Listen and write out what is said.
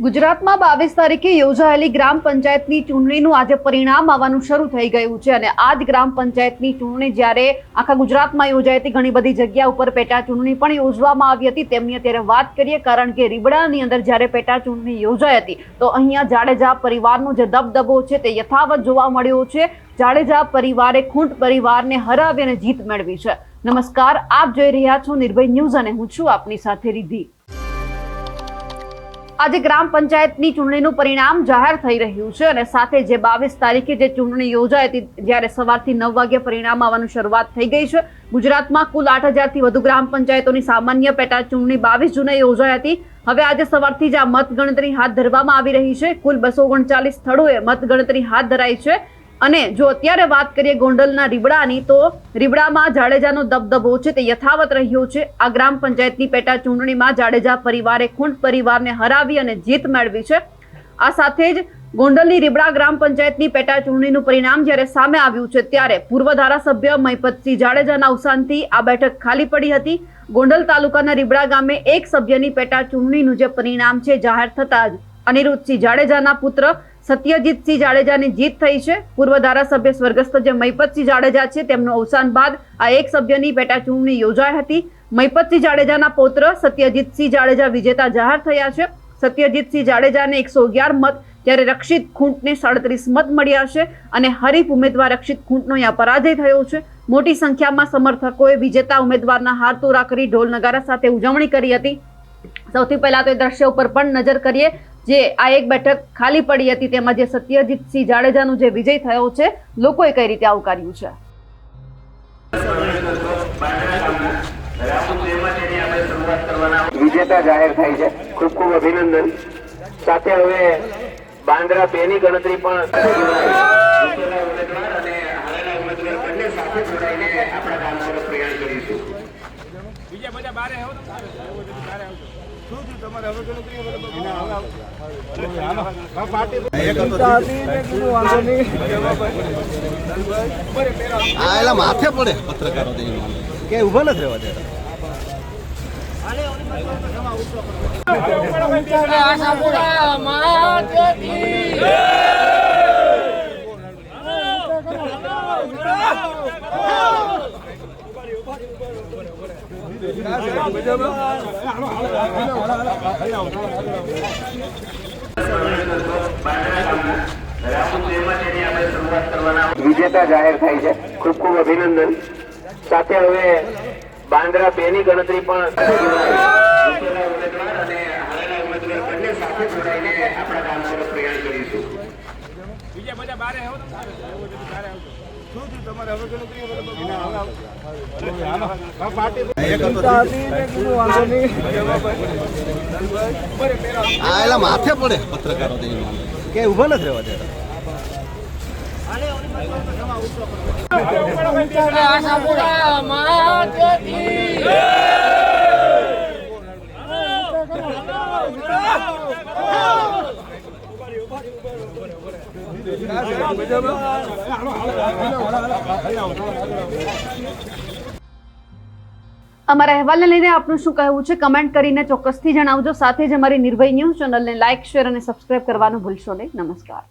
ગુજરાતમાં 22 તારીખે યોજાયેલી ગ્રામ પંચાયતની ચૂંટણીનું આજે પરિણામ આવવાનું શરૂ થઈ ગયું છે અને આ જ ગ્રામ પંચાયતની ચૂંટણી જ્યારે આખા ગુજરાતમાં યોજાઈ હતી, ઘણી બધી જગ્યા ઉપર પેટા ચૂંટણી પણ યોજવામાં આવી હતી, તેમની અત્યારે વાત કરીએ. કારણ કે રીબડાની અંદર જ્યારે પેટા ચૂંટણી યોજાઈ હતી તો અહીંયા જાડેજા પરિવારનો જે દબદબો છે તે યથાવત જોવા મળ્યો છે. જાડેજા પરિવારે ખૂંટ પરિવારને હરાવી અને જીત મેળવી છે. નમસ્કાર, આપ જોઈ રહ્યા છો નિર્ભય ન્યૂઝ અને હું છું આપની સાથે રિદ્ધિ. આજે ગ્રામ પંચાયતની ચૂંટણીનું પરિણામ જાહેર થઈ રહ્યું છે અને સાથે જે 22 તારીખે જે ચૂંટણી યોજાઈ હતી જ્યારે સવારથી 9 વાગે પરિણામ આવવાનું શરૂઆત થઈ ગઈ છે. ગુજરાતમાં કુલ 8,000 થી વધુ ગ્રામ પંચાયતોની સામાન્ય પેટા ચૂંટણી 22 જૂને યોજાઈ હતી. હવે આજે સવારથી જ આ મતગણતરી હાથ ધરવામાં આવી રહી છે. કુલ 239 સ્થળોએ મતગણતરી હાથ ધરાઈ છે અને જો અત્યારે વાત કરીએ ગોંડલના રીબડાની, તો રીબડામાં જાડેજાનો દબદબો છે તે યથાવત રહ્યો છે. આ ગ્રામ પંચાયતની પેટા ચૂંટણીમાં જાડેજા પરિવારે ખૂંટ પરિવારને હરાવી અને જીત મેળવી છે. આ સાથે જ ગોંડલની રીબડા ગ્રામ પંચાયતની પેટા ચૂંટણીનું પરિણામ જ્યારે સામે આવ્યું છે ત્યારે પૂર્વ ધારાસભ્ય મહિપતસિંહ જાડેજાના અવસાનથી આ બેઠક ખાલી પડી હતી. ગોંડલ તાલુકાના રીબડા ગામે એક સભ્યની પેટા ચૂંટણીનું જે પરિણામ છે જાહેર થતા જ અનિરુદ્ધસિંહ જાડેજાના પુત્ર સત્યજીતસિંહ જાડેજાની જીત થઈ છે. પૂર્વ ધારાસભ્ય સ્વર્ગસ્થ જે મહિપતસિંહ જાડેજા છે તેમનું અવસાન બાદ આ એક સભ્યની પેટા ચૂંટણી યોજાઈ હતી. મહિપતસિંહ જાડેજાના પૌત્ર સત્યજીતસિંહ જાડેજા વિજેતા જાહેર થયા છે. સત્યજીતસિંહ જાડેજાને 111 મત, જ્યારે રક્ષિત ખૂંટને 37 મત મળ્યા છે અને હરીફ ઉમેદવાર રક્ષિત ખૂંટનો અહીંયા પરાજય થયો છે. મોટી સંખ્યામાં સમર્થકોએ વિજેતા ઉમેદવારના હારતોરા કરી ઢોલ નગારા સાથે ઉજવણી કરી હતી. સૌથી પહેલા તો એ દ્રશ્ય ઉપર પણ નજર કરીએ જે આ એક બેઠક ખાલી પડી હતી તેમાં જે સત્યજીતસિંહ જાડેજાનો જે વિજય થયો છે લોકોએ કઈ રીતે આવકાર્યું છે. વિજેતા જાહેર થાય છે. ખૂબ ખૂબ અભિનંદન. સાથે હવે બાંદ્રા 2 ની ગણતરી પણ ઉમેદવાર અને હારેલા ઉમેદવાર બંને સાથે જોડાઈને આપણા ગામ તરફ પ્રયાણ કરીશું. બીજા બધા બારે આવો તો બારે આવજો. શું થયું તમારે હવે ગણતરી માથે પડે પત્રકારો કે ઉભા નથી રહેવા દેતા. વિજેતા જાહેર થાય છે. ખૂબ ખૂબ અભિનંદન. સાથે હવે બાંદ્રા 2 ની ગણતરી પણ ઉમેદવાર અને હારેલા ઉમેદવાર બંને સાથે જોડાઈને આપણા ગામ તરફ પ્રયાણ કરીશું. બીજા બધા બારે આવો તો બારે આવજો. શું થયું તમારે હવે ગણતરી માથે પડે પત્રકારો કે ઉભા નથી રહેવા દેતા. અમારા અહેવાલને લઈને આપનું શું કહેવું છે કમેન્ટ કરીને ચોક્કસથી જણાવજો. સાથે જ અમારી નિર્ભય ન્યૂઝ ચેનલને લાઇક, શેર અને સબસ્ક્રાઇબ કરવાનું ભૂલશો નહીં. નમસ્કાર.